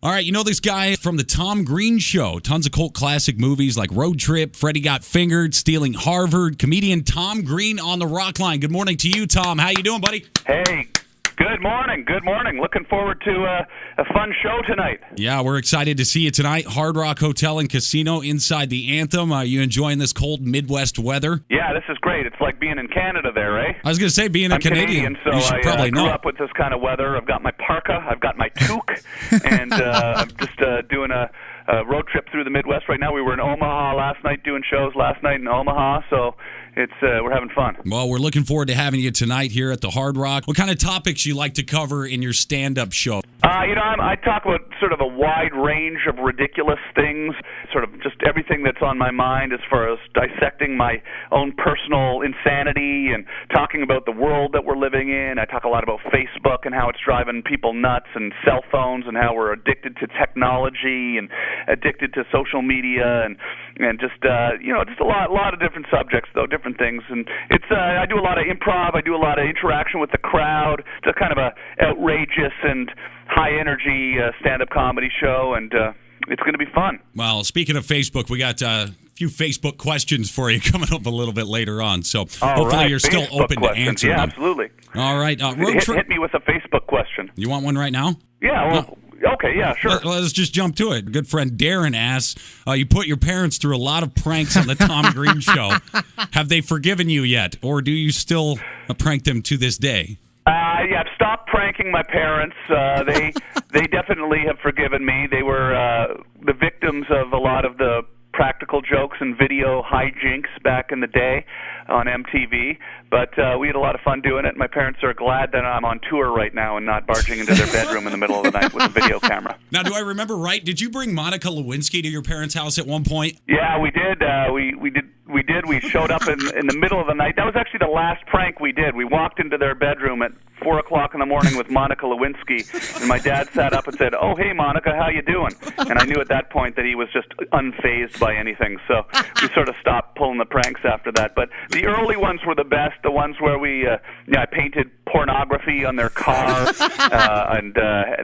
All right, you know this guy from the Tom Green Show. Tons of cult classic movies like Road Trip, Freddy Got Fingered, Stealing Harvard. Comedian Tom Green on the Rock Line. Good morning to you, Tom. How you doing, buddy? Hey, good morning. Good morning. Looking forward to a fun show tonight. Yeah, we're excited to see you tonight. Hard Rock Hotel and Casino inside the Anthem. Are you enjoying this cold Midwest weather? Yeah, this is great. It's like being in Canada there, eh? I was going to say, being a Canadian, so you should probably I grew up with this kind of weather. I've got my parka, I've got my toque, and I'm just doing a road trip through the Midwest right now. We were in Omaha last night, doing shows last night in Omaha, so we're having fun. Well, we're looking forward to having you tonight here at the Hard Rock. What kind of topics you like to cover in your stand-up show? I talk about sort of a wide range of ridiculous things, sort of just everything that's on my mind as far as dissecting my own personal insanity and talking about the world that we're living in. I talk a lot about Facebook and how it's driving people nuts, and cell phones and how we're addicted to technology and addicted to social media and just just a lot of different subjects, though, different things. And it's I do a lot of improv. I do a lot of interaction with the crowd. It's a kind of a outrageous and high energy stand-up comedy show, and it's going to be fun. Well, speaking of Facebook, we got a few Facebook questions for you coming up a little bit later on. So hopefully you're still open to answer them. Yeah, absolutely. All right. Hit me with a Facebook question. You want one right now? Yeah, well, okay, yeah, sure. Let's just jump to it. Good friend Darren asks, you put your parents through a lot of pranks on the Tom Green Show. Have they forgiven you yet, or do you still prank them to this day? Yeah, I've stopped pranking my parents. They definitely have forgiven me. They were the victims of a lot of the practical jokes and video hijinks back in the day on MTV, but we had a lot of fun doing it. My parents are glad that I'm on tour right now and not barging into their bedroom in the middle of the night with a video camera. Now, do I remember right? Did you bring Monica Lewinsky to your parents' house at one point? Yeah, we did. We did. We showed up in the middle of the night. That was actually the last prank we did. We walked into their bedroom at 4 o'clock in the morning with Monica Lewinsky, and my dad sat up and said, "Oh, hey, Monica, how you doing?" And I knew at that point that he was just unfazed by anything, so we sort of stopped pulling the pranks after that. But the early ones were the best, the ones where I painted pornography on their car, and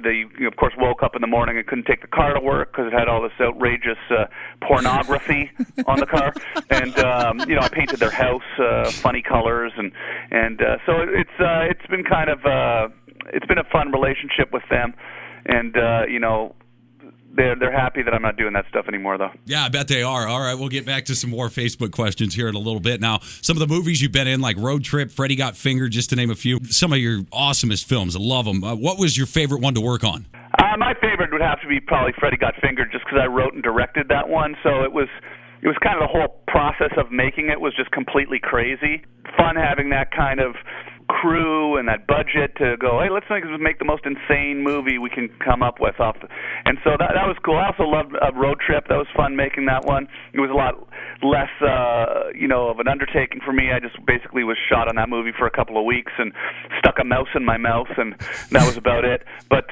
they, of course, woke up in the morning and couldn't take the car to work because it had all this outrageous pornography on the car. And I painted their house funny colors, and so it's been kind of it's been a fun relationship with them, and they're happy that I'm not doing that stuff anymore, though. Yeah, I bet they are. All right, we'll get back to some more Facebook questions here in a little bit. Now, some of the movies you've been in, like Road Trip, Freddy Got Fingered, just to name a few, some of your awesomest films. I love them. What was your favorite one to work on? My favorite would have to be probably Freddy Got Fingered, just because I wrote and directed that one, so it was kind of the whole process of making it was just completely crazy. Fun having that kind of crew and that budget to go, hey, let's make the most insane movie we can come up with. And so that was cool. I also loved Road Trip. That was fun making that one. It was a lot less, of an undertaking for me. I just basically was shot on that movie for a couple of weeks and stuck a mouse in my mouth, and that was about it. But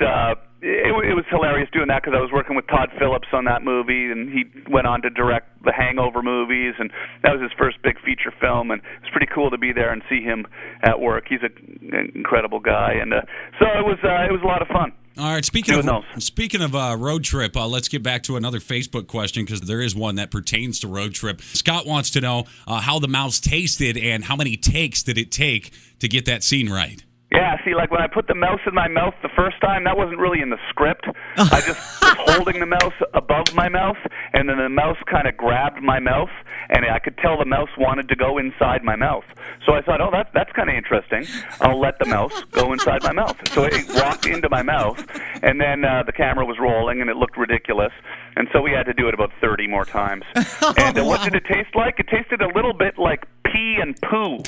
it was hilarious doing that because I was working with Todd Phillips on that movie, and he went on to direct the Hangover movies, and that was his first big feature film, and it was pretty cool to be there and see him at work. He's an incredible guy, and so it was a lot of fun. All right, speaking of Road Trip, let's get back to another Facebook question because there is one that pertains to Road Trip. Scott wants to know how the mouse tasted and how many takes did it take to get that scene right. Yeah, see, like when I put the mouse in my mouth the first time, that wasn't really in the script. I just was holding the mouse above my mouth, and then the mouse kind of grabbed my mouth, and I could tell the mouse wanted to go inside my mouth. So I thought, that's kind of interesting. I'll let the mouse go inside my mouth. So it walked into my mouth, and then the camera was rolling, and it looked ridiculous. And so we had to do it about 30 more times. And what did it taste like? It tasted a little bit like pee and poo.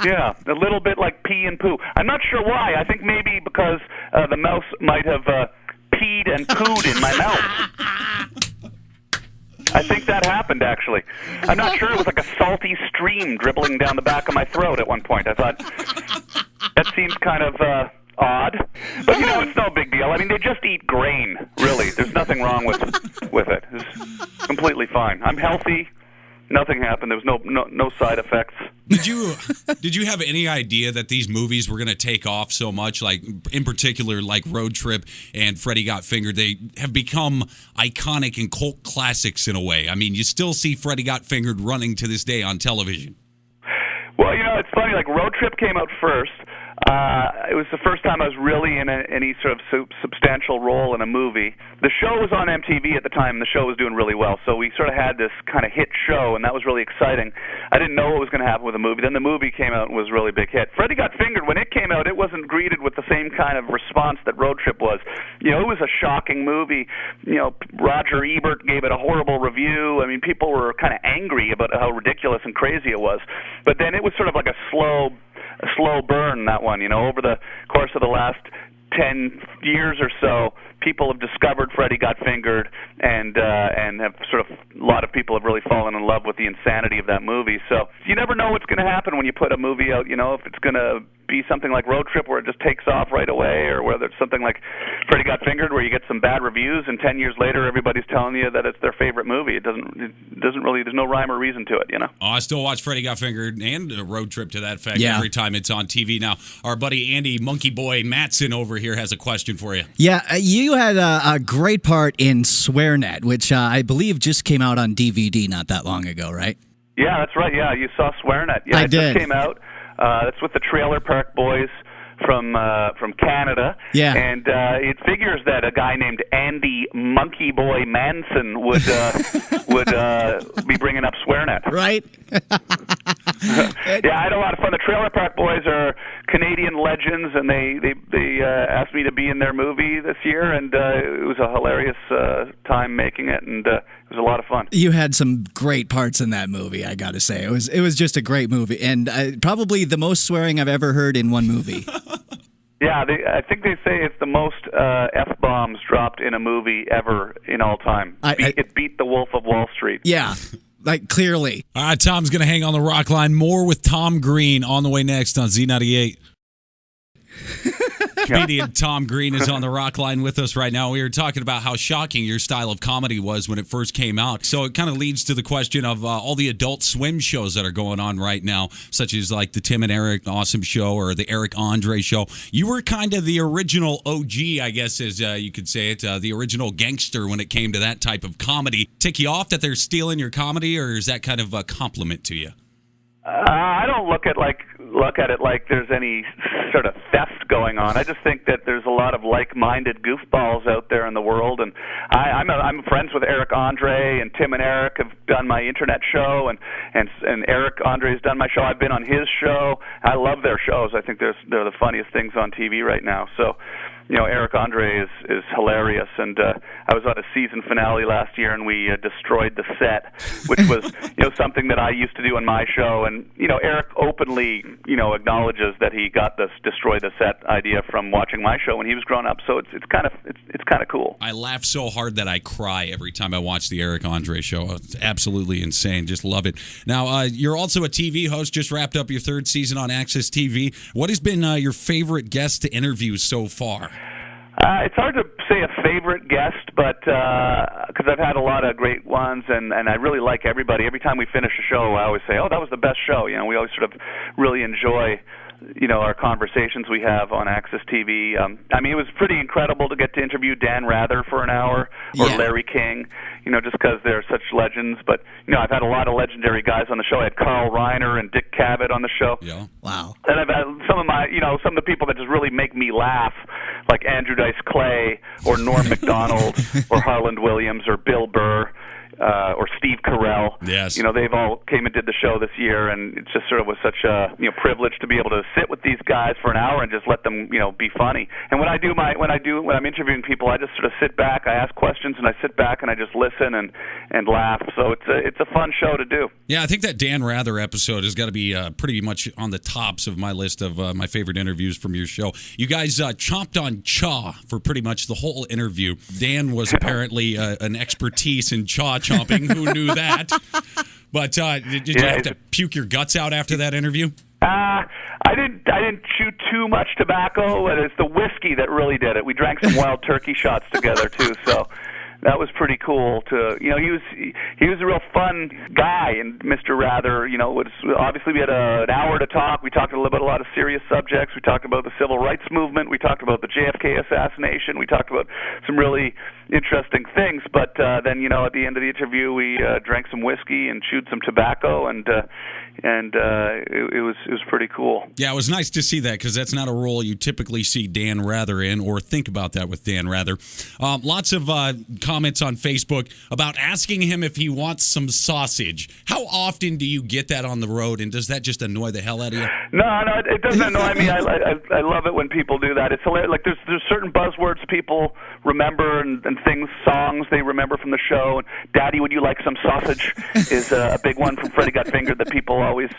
Yeah, a little bit like pee and poo. I'm not sure why. I think maybe because the mouse might have peed and pooed in my mouth. I think that happened, actually. I'm not sure. It was like a salty stream dribbling down the back of my throat at one point. I thought, that seems kind of odd. But, it's no big deal. I mean, they just eat grain, really. There's nothing wrong with it. It's completely fine. I'm healthy. Nothing happened. There was no side effects. Did you have any idea that these movies were going to take off so much? Like, in particular, like Road Trip and Freddy Got Fingered, they have become iconic and cult classics in a way. I mean, you still see Freddy Got Fingered running to this day on television. Well, it's funny. Like, Road Trip came out first. It was the first time I was really in any sort of substantial role in a movie. The show was on MTV at the time, and the show was doing really well. So we sort of had this kind of hit show, and that was really exciting. I didn't know what was going to happen with the movie. Then the movie came out and was a really big hit. Freddy Got Fingered, when it came out, it wasn't greeted with the same kind of response that Road Trip was. It was a shocking movie. Roger Ebert gave it a horrible review. I mean, people were kind of angry about how ridiculous and crazy it was. But then it was sort of like a slow burn, that one. Over the course of the last 10 years or so, people have discovered Freddy Got Fingered, and have sort of, a lot of people have really fallen in love with the insanity of that movie. So you never know what's going to happen when you put a movie out, if it's going to be something like Road Trip where it just takes off right away, or whether it's something like Freddy Got Fingered where you get some bad reviews and 10 years later everybody's telling you that it's their favorite movie. It doesn't really, there's no rhyme or reason to it, Oh, I still watch Freddy Got Fingered and Road Trip to that effect Yeah. every time it's on TV. Now, our buddy Andy Monkey Boy Matson over here has a question for you. Yeah, you had a great part in SwearNet, which I believe just came out on DVD not that long ago, right? Yeah, that's right. Yeah, you saw SwearNet. Yeah, I did. Just came out. That's with the Trailer Park Boys from Canada. Yeah. And it figures that a guy named Andy Monkey Boy Manson would be bringing up SwearNet. Right? Yeah, I had a lot of fun. The Trailer Park Boys are Canadian legends, and they asked me to be in their movie this year, and it was a hilarious time making it, and it was a lot of fun. You had some great parts in that movie, I got to say. It was just a great movie, and probably the most swearing I've ever heard in one movie. Yeah, I think they say it's the most F-bombs dropped in a movie ever in all time. It beat The Wolf of Wall Street. Yeah. Like, clearly. All right, Tom's going to hang on the rock line. More with Tom Green on the way next on Z98. Comedian Tom Green is on the rock line with us right now. We were talking about how shocking your style of comedy was when it first came out. So it kind of leads to the question of all the Adult Swim shows that are going on right now, such as like the Tim and Eric Awesome Show or the Eric Andre Show. You were kind of the original OG, I guess, as you could say it, the original gangster when it came to that type of comedy. Tick you off that they're stealing your comedy, or is that kind of a compliment to you? I don't look at it like there's any sort of theft going on. I just think that there's a lot of like-minded goofballs out there in the world, and I'm friends with Eric Andre, and Tim and Eric have done my internet show, and Eric Andre's done my show. I've been on his show. I love their shows. I think they're the funniest things on TV right now. So, Eric Andre is hilarious, and I was on a season finale last year, and we destroyed the set, which was something that I used to do on my show. And Eric openly acknowledges that he got this destroy the set idea from watching my show when he was growing up. So it's kind of cool. I laugh so hard that I cry every time I watch the Eric Andre show. It's absolutely insane. Just love it. Now you're also a TV host. Just wrapped up your third season on Access TV. What has been your favorite guest to interview so far? It's hard to say a favorite guest, but because I've had a lot of great ones, and I really like everybody. Every time we finish a show, I always say, "Oh, that was the best show." We always sort of really enjoy our conversations we have on Access TV. I mean, it was pretty incredible to get to interview Dan Rather for an hour, or Larry King, just because they're such legends. But, I've had a lot of legendary guys on the show. I had Carl Reiner and Dick Cavett on the show. Yeah. Wow. And I've had some of the people that just really make me laugh, like Andrew Dice Clay, or Norm Macdonald, or Harland Williams, or Bill Burr. Or Steve Carell. Yes. They've all came and did the show this year, and it just sort of was such a privilege to be able to sit with these guys for an hour and just let them be funny. And when I'm interviewing people, I just sort of sit back, I ask questions, and I sit back and I just listen and laugh. So it's a fun show to do. Yeah, I think that Dan Rather episode has got to be pretty much on the tops of my list of my favorite interviews from your show. You guys chomped on chaw for pretty much the whole interview. Dan was apparently an expertise in chaw chomping. Who knew that? But did you have to puke your guts out after that interview? I didn't chew too much tobacco, but it's the whiskey that really did it. We drank some wild turkey shots together too, so that was pretty cool. He was a real fun guy, and Mr. Rather, was obviously we had an hour to talk. We talked about a lot of serious subjects. We talked about the civil rights movement. We talked about the JFK assassination. We talked about some really interesting things. But then, at the end of the interview, we drank some whiskey and chewed some tobacco, and it was pretty cool. Yeah, it was nice to see that, because that's not a role you typically see Dan Rather in, or think about that with Dan Rather. Lots of comments on Facebook about asking him if he wants some sausage. How often do you get that on the road, and does that just annoy the hell out of you? No, it doesn't annoy me. I love it when people do that. It's hilarious. Like there's certain buzzwords people remember and things, songs they remember from the show. Daddy, would you like some sausage? Is a big one from Freddie Got Fingered that people always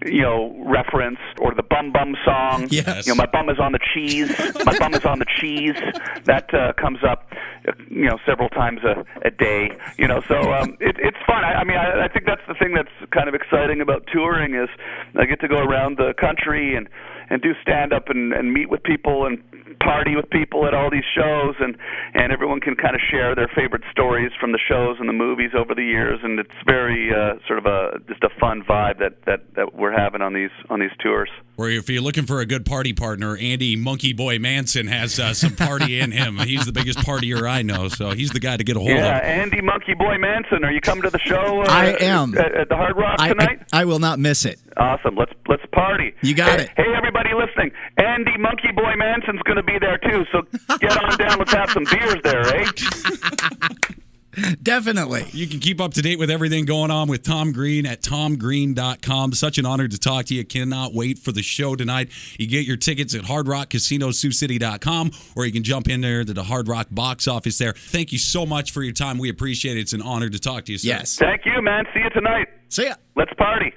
reference, or the Bum Bum song. Yes. My bum is on the cheese. My bum is on the cheese. That comes up, several times a day. So it's fun. I think that's the thing that's kind of exciting about touring is I get to go around the country and do stand up and meet with people and party with people at all these shows, and everyone can kind of share their favorite stories from the shows and the movies over the years, and it's very sort of just a fun vibe that we're having on these tours. Or if you're looking for a good party partner, Andy Monkey Boy Manson has some party in him. He's the biggest partier I know, so he's the guy to get a hold of. Yeah, Andy Monkey Boy Manson. Are you coming to the show? I am at the Hard Rock tonight. I will not miss it. Awesome. Let's party. You got it. Hey, everybody listening. Andy Monkey Boy Manson's going to be there too. So get on down. Let's have some beers there, eh? Definitely. You can keep up to date with everything going on with Tom Green at tomgreen.com. Such an honor to talk to you. Cannot wait for the show tonight. You get your tickets at hardrockcasinossioux-city.com, or you can jump in there to the Hard Rock box office there. Thank you so much for your time. We appreciate it. It's an honor to talk to you, sir. Yes. Thank you, man. See you tonight. See ya. Let's party.